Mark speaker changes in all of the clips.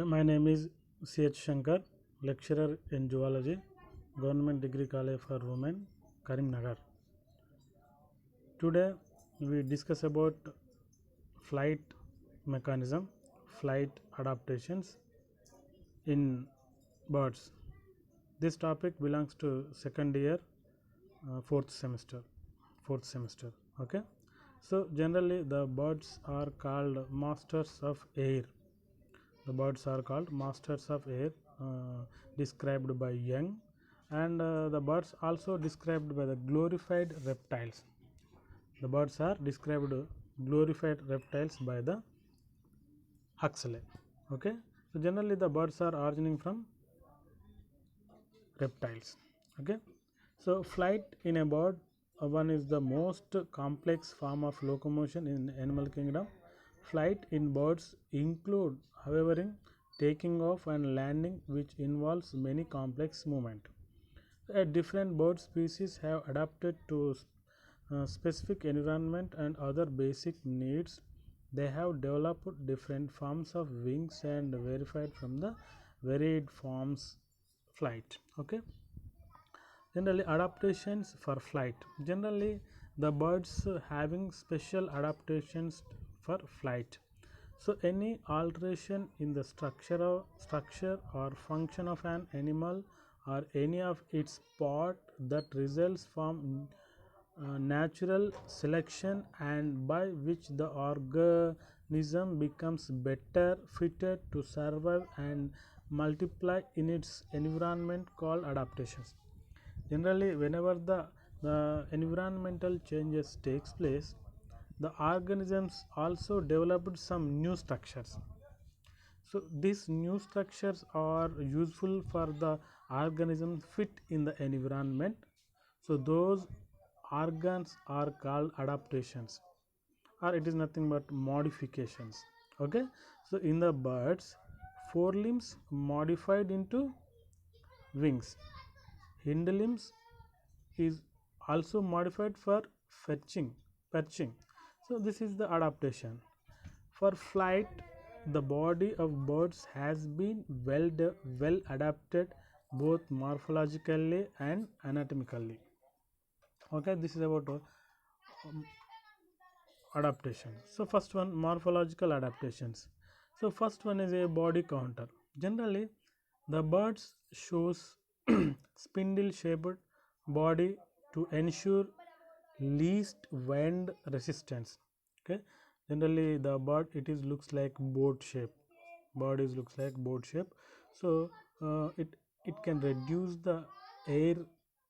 Speaker 1: My name is C.H. Shankar, lecturer in zoology, Government Degree College for Women, Karimnagar. Today we discuss about flight mechanism, flight adaptations in birds. This topic belongs to second year, fourth semester. Okay. So generally the birds are called masters of air. The birds are called masters of air, described by Young, and the birds also described by the glorified reptiles. The birds are described glorified reptiles by the Huxley. Okay, so generally the birds are originating from reptiles. Okay, so flight in a bird, one is the most complex form of locomotion in animal kingdom. Flight in birds include hovering, taking off and landing, which involves many complex movement. Different bird species have adapted to specific environment and other basic needs. They have developed different forms of wings and verified from the varied forms flight. Okay, generally adaptations for flight. Generally the birds having special adaptations for flight. So any alteration in the structure or function of an animal or any of its part that results from natural selection and by which the organism becomes better fitted to survive and multiply in its environment called adaptations. Generally whenever the environmental changes takes place, the organisms also developed some new structures. So these new structures are useful for the organism fit in the environment. So those organs are called adaptations, or it is nothing but modifications. Okay, so in the birds, forelimbs modified into wings, hind limbs is also modified for perching. So this is the adaptation. For flight, the body of birds has been well adapted both morphologically and anatomically. Okay, this is about adaptation. So first one, morphological adaptations. So first one is a body counter. Generally the birds shows spindle shaped body to ensure least wind resistance. Okay, generally the bird it is looks like boat shape. Bird is looks like boat shape. So it can reduce the air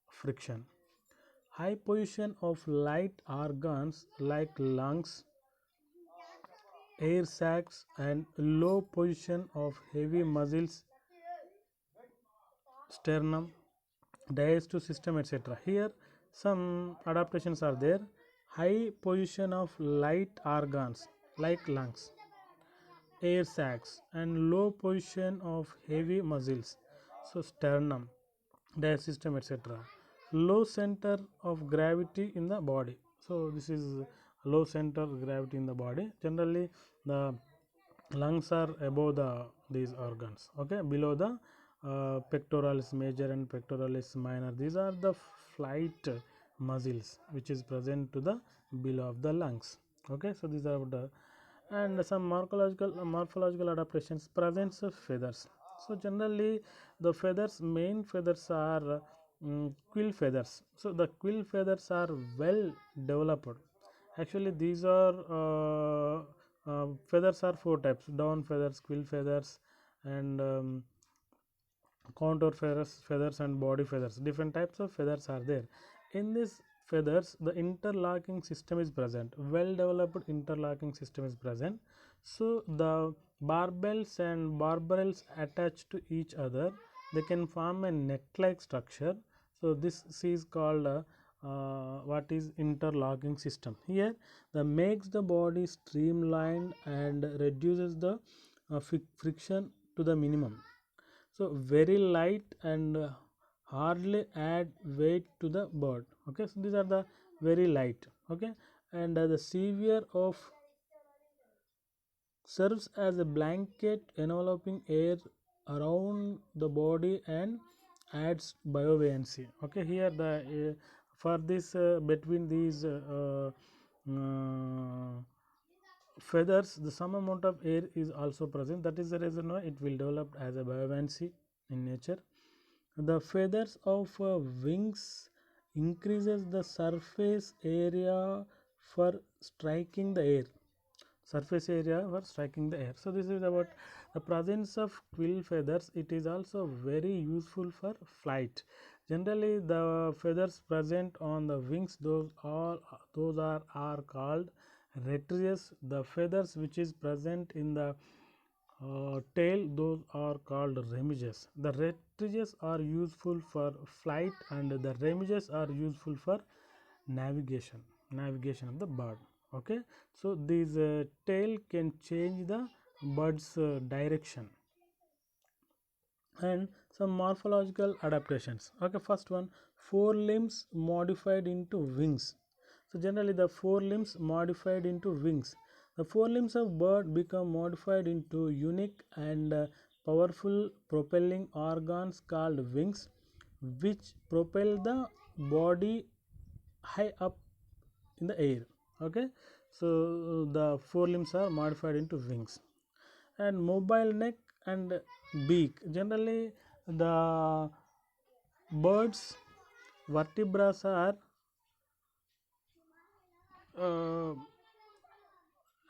Speaker 1: friction. High position of light organs like lungs, air sacs, and low position of heavy muscles, sternum, digestive system, etc. Here some adaptations are there. High position of light organs like lungs, air sacs, and low position of heavy muscles, so sternum, digestive system, etc. Low center of gravity in the body. So this is low center of gravity in the body. Generally the lungs are above these organs. Okay, below the pectoralis major and pectoralis minor. These are the flight muscles which is present to the below of the lungs. Okay, so these are the and some morphological adaptations. Presence of feathers. So generally the feathers, main feathers are quill feathers. So the quill feathers are well developed. Actually these are feathers are four types: down feathers, quill feathers, and contour feathers and body feathers. Different types of feathers are there. In this feathers the interlocking system is present, well developed interlocking system is present. So the barbels and barbels attached to each other, they can form a neck like structure. So this is called what is interlocking system. Here the makes the body streamlined and reduces the friction to the minimum. So very light and hardly add weight to the bird. Okay, so these are the very light. Okay, and the severe of serves as a blanket enveloping air around the body and adds buoyancy. Okay, here the for this between these feathers, the some amount of air is also present. That is the reason why it will develop as a buoyancy in nature. The feathers of wings increases the surface area for striking the air, surface area for striking the air. So this is about the presence of quill feathers. It is also very useful for flight. Generally the feathers present on the wings, those are called retrius. The feathers which is present in the tail, those are called remiges. The retrius are useful for flight and the remiges are useful for navigation of the bird. Okay, so this tail can change the bird's direction. And some morphological adaptations. Okay, first one, forelimbs modified into wings. So generally the forelimbs modified into wings. The forelimbs of bird become modified into unique and powerful propelling organs called wings, which propel the body high up in the air. Okay, so the forelimbs are modified into wings. And mobile neck and beak. Generally the birds vertebrae are uh,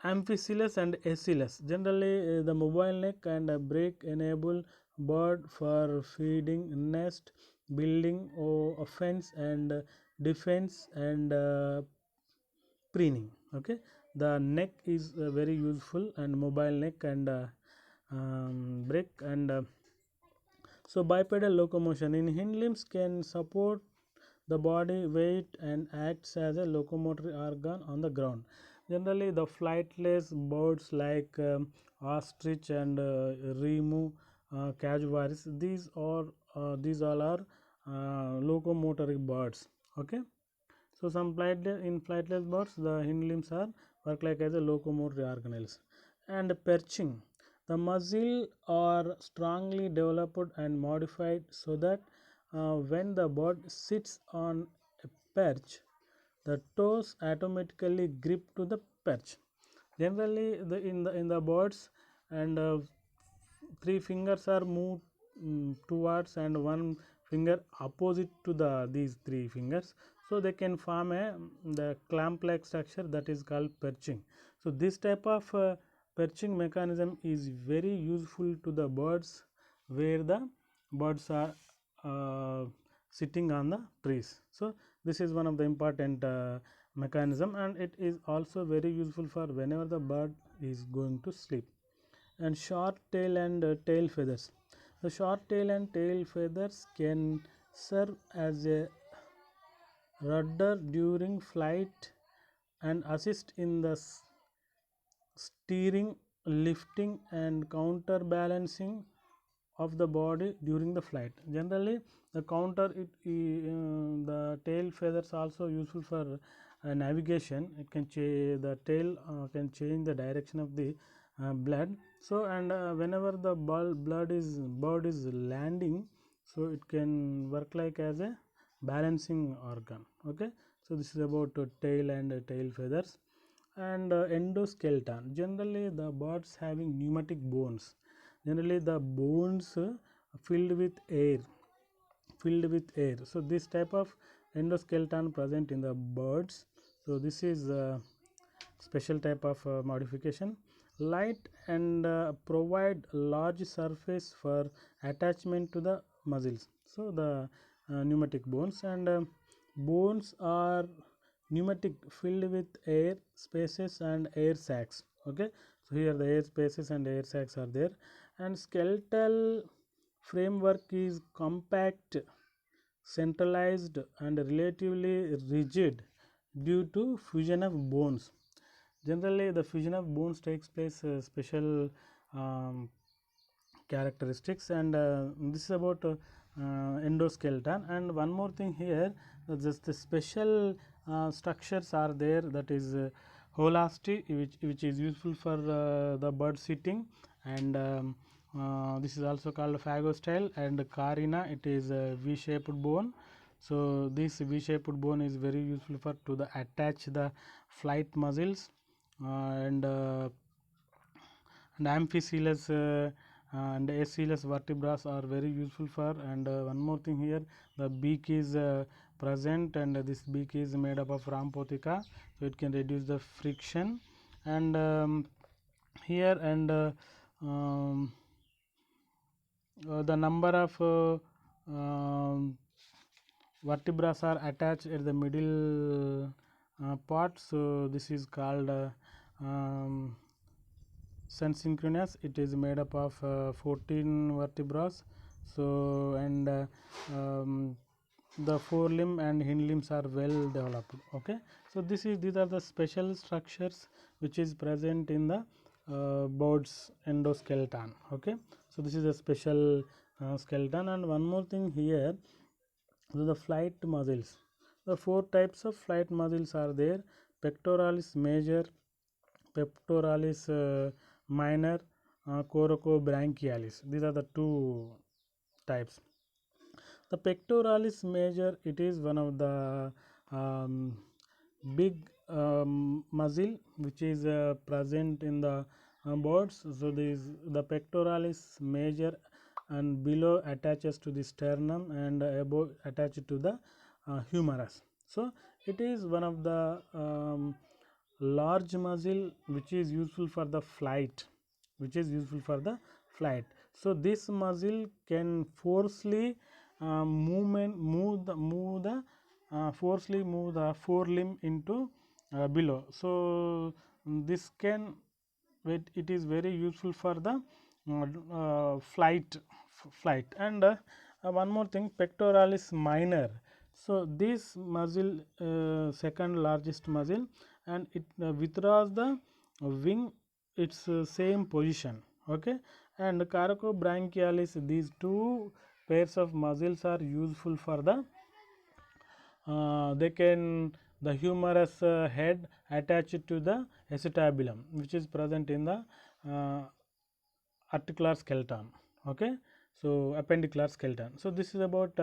Speaker 1: amphicoelous and acillous. Generally the mobile neck and beak enable bird for feeding, nest building, or offense and defense and preening. Okay, the neck is very useful, and mobile neck and break and so bipedal locomotion in hind limbs can support the body weight and acts as a locomotory organ on the ground. Generally the flightless birds like ostrich and remu, casuaris, these all are locomotory birds. Okay, so some flightless birds, the hind limbs are work like as a locomotory organelles. And perching, the muscle are strongly developed and modified so that when the bird sits on a perch, the toes automatically grip to the perch. Generally, the birds and three fingers are moved towards and one finger opposite to the these three fingers, so they can form a the clamp like structure that is called perching. So this type of perching mechanism is very useful to the birds where the birds are sitting on the trees. So this is one of the important mechanism, and it is also very useful for whenever the bird is going to sleep. And short tail and tail feathers. The short tail and tail feathers can serve as a rudder during flight and assist in the steering, lifting, and counterbalancing of the body during the flight. Generally, the tail feathers also useful for navigation. It can the tail can change the direction of the blood. So and whenever the bird is landing, so it can work like as a balancing organ. Okay, so this is about tail and tail feathers. And endoskeleton, generally the birds having pneumatic bones. Generally the bones filled with air so this type of endoskeleton present in the birds. So this is a special type of modification. Light and provide large surface for attachment to the muscles. So the pneumatic bones and bones are pneumatic, filled with air spaces and air sacs. Okay, so here the air spaces and air sacs are there. And skeletal framework is compact, centralized, and relatively rigid due to fusion of bones. Generally the fusion of bones takes place special um, characteristics, and this is about endoskeleton. And one more thing here, just the special structures are there, that is holasty, which is useful for the bird sitting, and this is also called phagostyle, and carina, it is a V-shaped bone. So this V-shaped bone is very useful for to the attach the flight muscles, and amphicoelous and acoelous vertebrae are very useful for. And one more thing here, the beak is present, and this beak is made up of Rampotica, so it can reduce the friction. And here and the number of vertebrae are attached at the middle part, so this is called synchronous. It is made up of 14 vertebrae. So and the forelimb and hind limbs are well developed. Okay, so these are the special structures which is present in the bird's endoskeleton. Okay, so this is a special skeleton. And one more thing here, so the flight muscles, the four types of flight muscles are there: pectoralis major, pectoralis minor, coracobrachialis. These are the two types. The pectoralis major, it is one of the big muscle which is present in the birds. So the pectoralis major and below attaches to the sternum and above attached to the humerus. So it is one of the large muscle which is useful for the flight, so this muscle can forcefully forcefully move the forelimb into below. So this can, it is very useful for the flight. And one more thing, pectoralis minor, so this muscle second largest muscle, and it withdraws the wing its same position. Okay, and coracobrachialis, these two pairs of muscles are useful for the they can the humerus head attached to the acetabulum, which is present in the articular skeleton. Okay, so appendicular skeleton. So this is about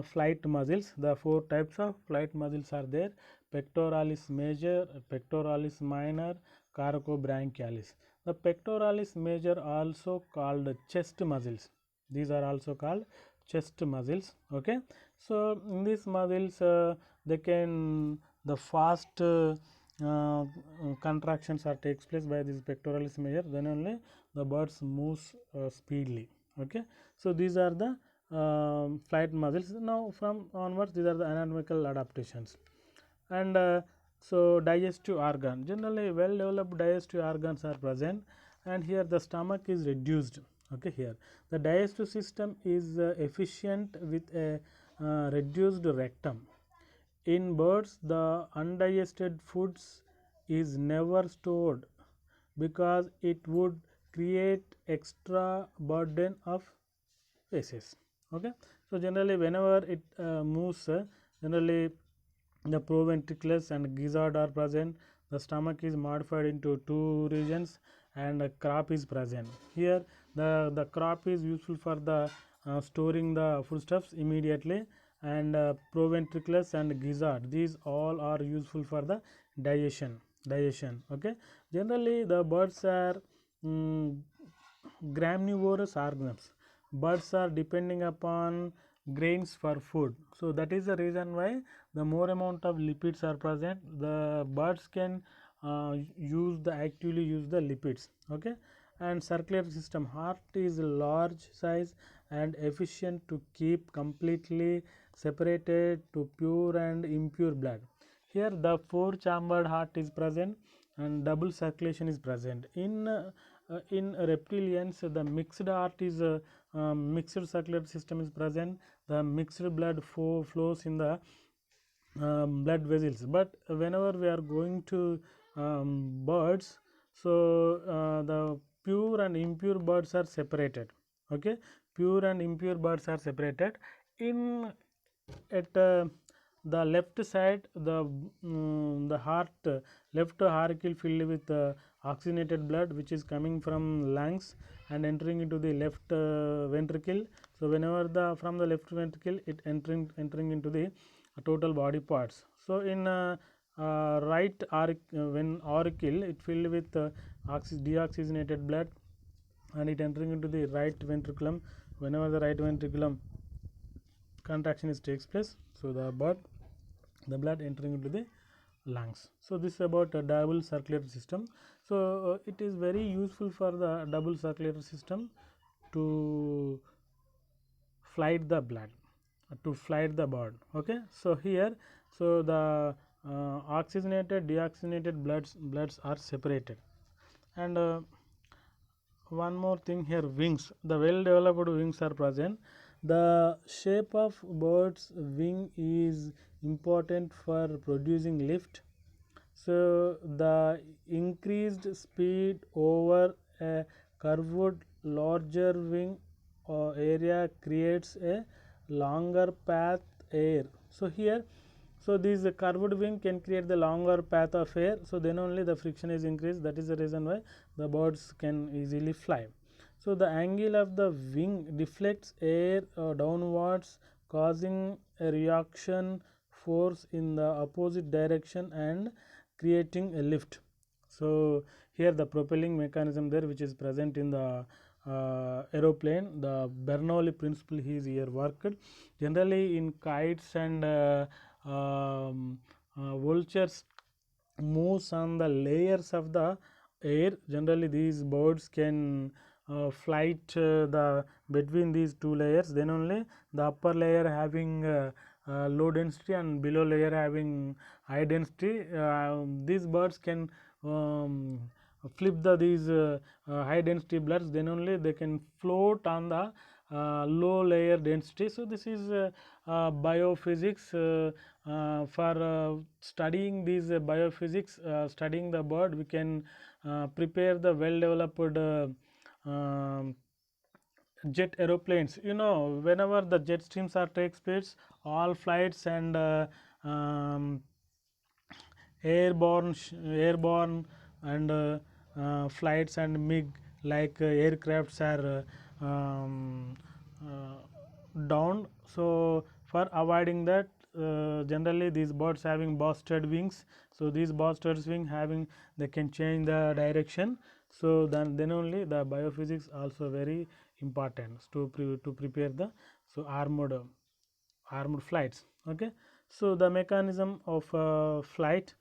Speaker 1: flight muscles. The four types of flight muscles are there: pectoralis major, pectoralis minor, coracobrachialis. The pectoralis major also called chest muscles. These are also called chest muscles. Okay, so in these muscles they can the fast contractions are takes place by this pectoralis major, then only the birds moves speedily. Okay, so these are the flight muscles. Now from onwards, these are the anatomical adaptations. And so digestive organ, generally well developed digestive organs are present, and here the stomach is reduced. Okay, here the digestive system is efficient with a reduced rectum. In birds, the undigested foods is never stored because it would create extra burden of feces. Okay, so generally whenever it moves, generally the proventriculus and gizzard are present. The stomach is modified into two regions, and a crop is present. Here the crop is useful for the storing the foodstuffs immediately, and proventriculus and gizzard, these all are useful for the digestion. Okay, generally the birds are graminivorous organisms. Birds are depending upon grains for food, so that is the reason why the more amount of lipids are present, the birds can actively use the lipids. Okay, and circulatory system, heart is large size and efficient to keep completely separated to pure and impure blood. Here the four chambered heart is present and double circulation is present. In reptilians, the mixed heart is mixed circulatory system is present. The mixed blood flows in the blood vessels. But whenever we are going to birds, so the pure and impure birds are separated. Okay, pure and impure birds are separated. In at the left side, the heart, left auricle filled with oxygenated blood which is coming from lungs and entering into the left ventricle. So whenever the from the left ventricle it entering into the total body parts. So in right when auricle it filled with deoxygenated blood and it entering into the right ventriculum. Whenever the right ventriculum contraction is takes place, so the blood entering into the lungs. So this is about a double circulatory system. So it is very useful for the double circulatory system to flight the blood, to flight the blood. Okay, so here, so the oxygenated deoxygenated bloods are separated. And one more thing here, wings, the well developed wings are present. The shape of bird's wing is important for producing lift. So the increased speed over a curved larger wing area creates a longer path air. So here, so this curved wing can create the longer path of air, so then only the friction is increased. That is the reason why the birds can easily fly. So the angle of the wing deflects air downwards, causing a reaction force in the opposite direction and creating a lift. So here the propelling mechanism there which is present in the aeroplane, the Bernoulli principle is here worked. Generally in kites and vultures moves on the layers of the air. Generally these birds can flight the between these two layers, then only the upper layer having low density and below layer having high density. These birds can flip these high density bloods, then only they can float on the low layer density. So this is biophysics. For studying these biophysics, studying the bird, we can prepare the well developed jet aeroplanes. You know, whenever the jet streams are takes place, all flights and airborne and flights and MiG like aircrafts are downed. So for avoiding that, generally these birds having busted wings. So these busted wing having, they can change the direction. So then only the biophysics also very important to prepare the so armored flights. Okay, so the mechanism of flight,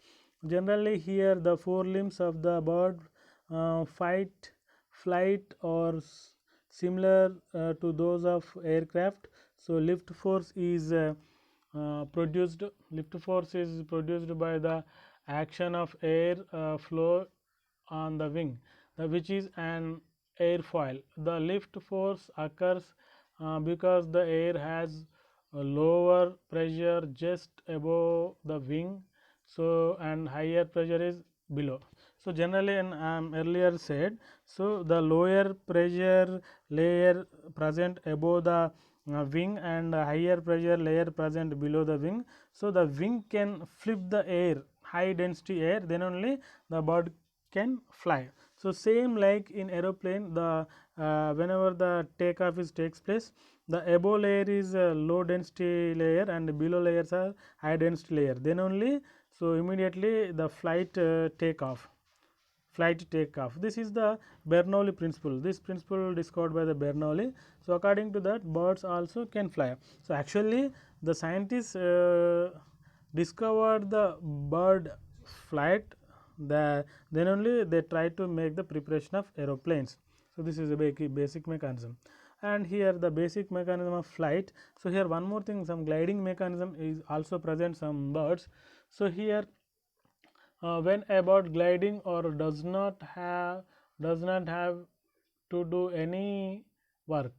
Speaker 1: generally here the four limbs of the bird flight or similar to those of aircraft. So lift force is produced, lift force is produced by the action of air flow on the wing, which is an airfoil. The lift force occurs because the air has a lower pressure just above the wing, so and higher pressure is below. So generally, and earlier said, so the lower pressure layer present above the wing and higher pressure layer present below the wing. So the wing can flip the air, high density air, then only the bird can fly. So same like in aeroplane, the whenever the takeoff is takes place, the above layer is a low density layer and below layers are high density layer, then only so immediately the flight takeoff. This is the Bernoulli principle. This principle discovered by the Bernoulli. So according to that, birds also can fly. So actually the scientists discovered the bird flight, then only they try to make the preparation of aeroplanes. So this is a basic mechanism. And here the basic mechanism of flight. So here one more thing, some gliding mechanism is also present some birds. So here when a bird gliding or does not have to do any work,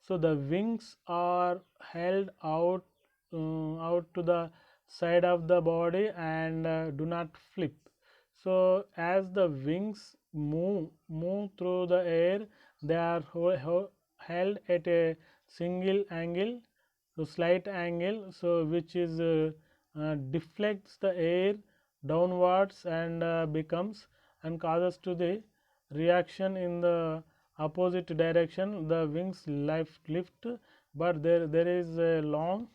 Speaker 1: so the wings are held out to the side of the body and do not flip. So as the wings move through the air, they are held at a single angle, so slight angle, so which is deflects the air downwards and becomes and causes to the reaction in the opposite direction. The wings lift, but there is a long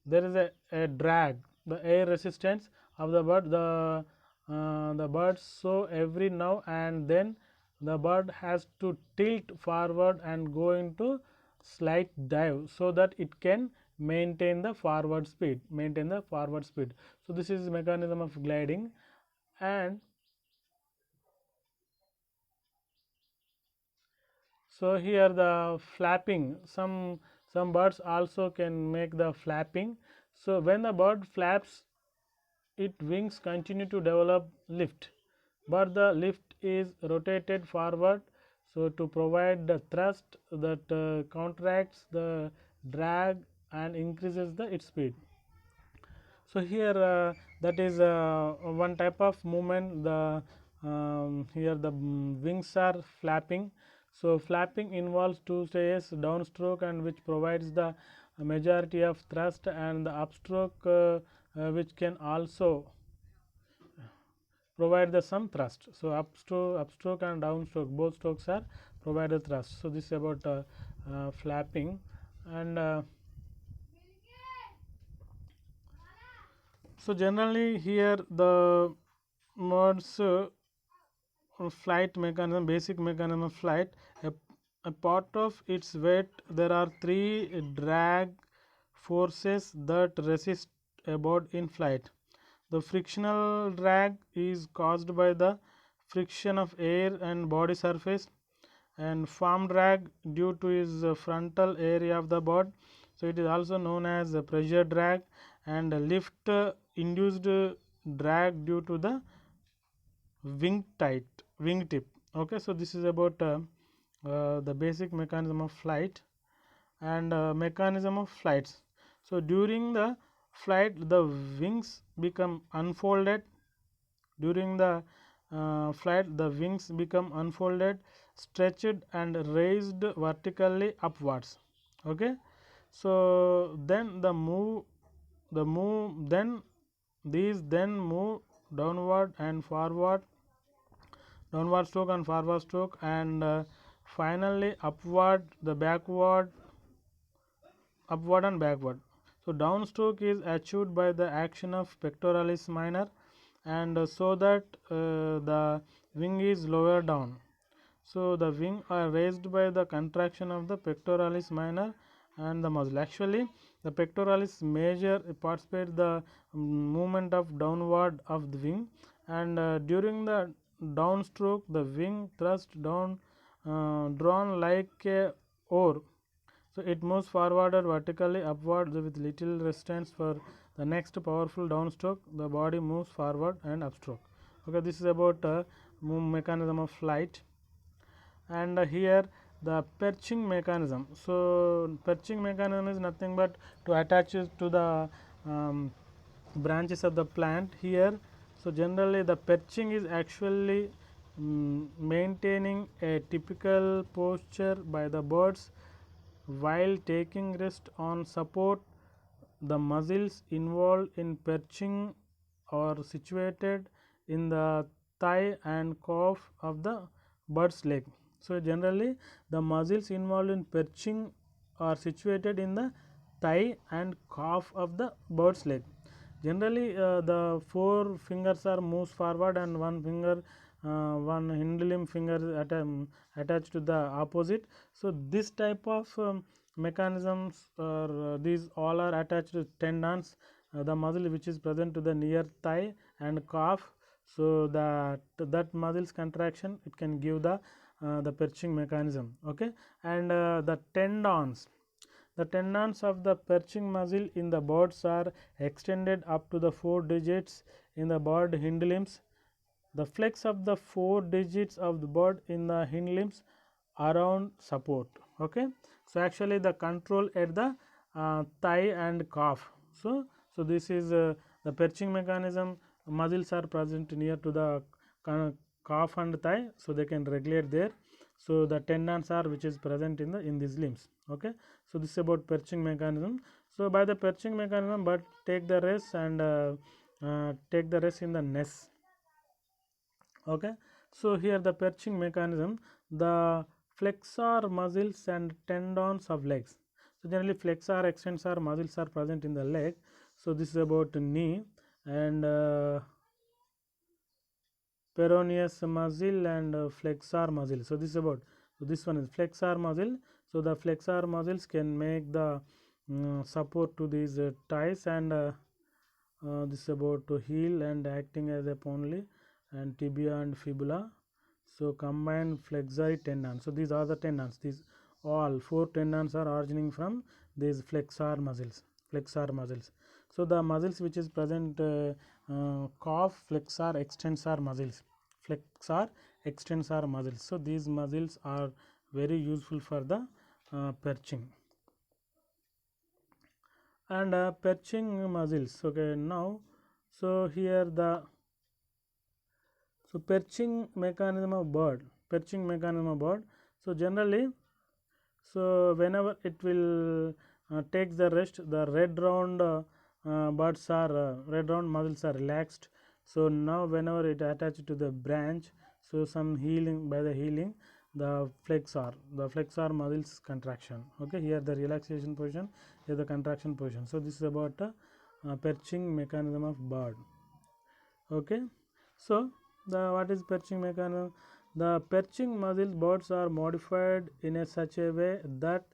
Speaker 1: there is a drag, the air resistance of the bird, the bird, so every now and then the bird has to tilt forward and go into slight dive so that it can maintain the forward speed. So this is mechanism of gliding. And so here the flapping, some birds also can make the flapping. So when the bird flaps, its wings continue to develop lift, but the lift is rotated forward, so to provide the thrust that counteracts the drag and increases the its speed. So here that is one type of movement. The here the wings are flapping. So flapping involves two stages, downstroke and which provides the majority of thrust, and the upstroke which can also provide the some thrust. So upstroke and downstroke, both strokes are provided thrust. So this is about flapping. And so generally here the modes flight mechanism, basic mechanism of flight. A part of its weight, there are three drag forces that resist a bird in flight. The frictional drag is caused by the friction of air and body surface, and farm drag due to its frontal area of the bird. So it is also known as pressure drag, and lift induced drag due to the wingtip. Okay, so this is about the basic mechanism of flight. And mechanism of flights. So during the flight, the wings become unfolded. During the flight, the wings become unfolded, stretched and raised vertically upwards. Okay, so then then these then move downward and forward, downward stroke and forward stroke, and finally upward, the upward and backward. So downstroke is achieved by the action of pectoralis minor, and so that the wing is lower down. So the wing are raised by the contraction of the pectoralis minor and the muscle. Actually, the pectoralis major participate the movement of downward of the wing, and during the downstroke, the wing thrust down, drawn like a oar. So it moves forward or vertically upward with little resistance. For the next powerful downstroke, the body moves forward and upstroke. Okay, this is about mechanism of flight. And here the perching mechanism. So perching mechanism is nothing but to attach it to the branches of the plant here. So generally the perching is actually maintaining a typical posture by the birds while taking rest on support. The muscles involved in perching are situated in the thigh and calf of the bird's leg. So generally the muscles involved in perching are situated in the thigh and calf of the bird's leg. Generally the four fingers are moves forward, and one hind limb finger attached to the opposite. So this type of mechanisms, these all are attached to tendons, the muscle which is present to the near thigh and calf. So that muscles contraction, it can give the perching mechanism. Okay, and the tendons of the perching muscle in the birds are extended up to the 4 digits in the bird hind limbs. The flex of the 4 digits of the bird in the hind limbs around support. Okay, so actually the control at the thigh and calf. So this is the perching mechanism. Muscles are present near to the calf and thigh, so they can regulate there. So the tendons are which is present in these limbs. Okay, so this is about perching mechanism. So by the perching mechanism, but take the rest and take the rest in the nest. Okay, so here the perching mechanism, the flexor muscles and tendons of legs. So generally flexor extensor muscles are present in the leg. So this is about knee and peroneus muscle and flexor muscle. So this is about, so this one is flexor muscle. So the flexor muscles can make the support to these ties and this is about to heel and acting as a only and tibia and fibula. So combined flexori tendon. So these are the tendons. These all 4 tendons are originating from these flexor muscles. Flexor muscles. So the muscles which is present calf flexor extensor muscles. Flexor extensor muscles. So these muscles are very useful for the perching and perching muscles. Okay, now so here the perching mechanism of bird, perching mechanism of bird. So generally, so whenever it will takes the rest, the red round birds are red round muscles are relaxed. So now whenever it attached to the branch, so some healing, by the healing the flexor muscles contraction. Okay, here the relaxation position, here the contraction position. So this is about perching mechanism of bird. Okay, so the what is perching mechanism? The perching muscles birds are modified in a such a way that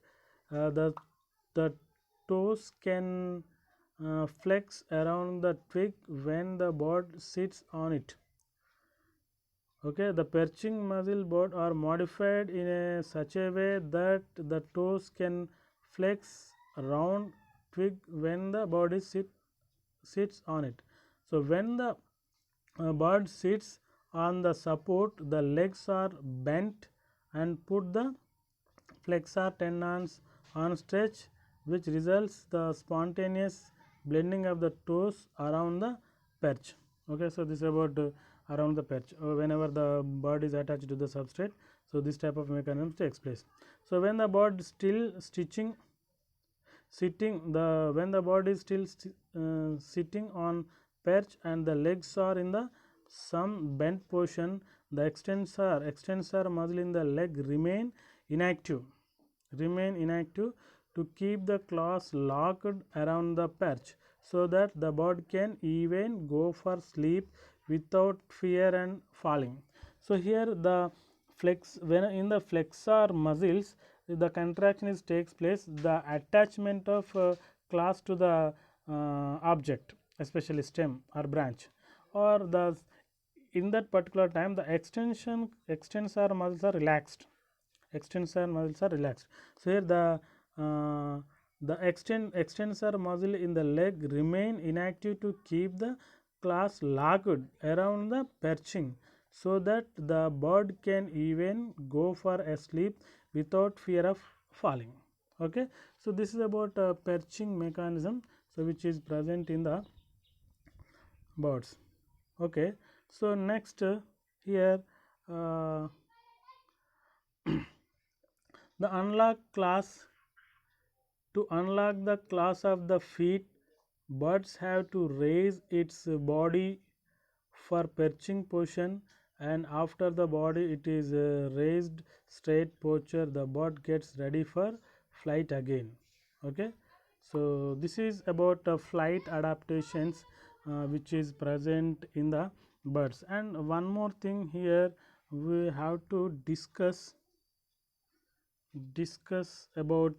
Speaker 1: the toes can flex around the twig when the bird sits on it. Okay, the perching muscle bird are modified in a such a way that the toes can flex around twig when the bird sits on it. So when the bird sits on the support, the legs are bent and put the flexor tendons on stretch, which results the spontaneous blending of the toes around the perch. Okay, so this is about around the perch whenever the bird is attached to the substrate. So this type of mechanism takes place. So when the bird still sitting, the when the bird is still sitting on perch and the legs are in the some bent position, the extensor muscle in the leg inactive remain inactive to keep the claws locked around the perch, so that the bird can even go for sleep without fear and falling. So here the when in the flexor muscles the contraction is takes place, the attachment of claws to the object, especially stem or branch, or the in that particular time the extensor muscles are relaxed. Extensor muscles are relaxed. So here the extensor muscle in the leg remain inactive to keep the claws locked around the perching, so that the bird can even go for a sleep without fear of falling. Okay, so this is about perching mechanism, so which is present in the birds. Okay, so next here uh, the unlock class. To unlock the claws of the feet, birds have to raise its body for perching position, and after the body it is raised straight posture, the bird gets ready for flight again. Okay, so this is about flight adaptations which is present in the birds. And one more thing here we have to discuss about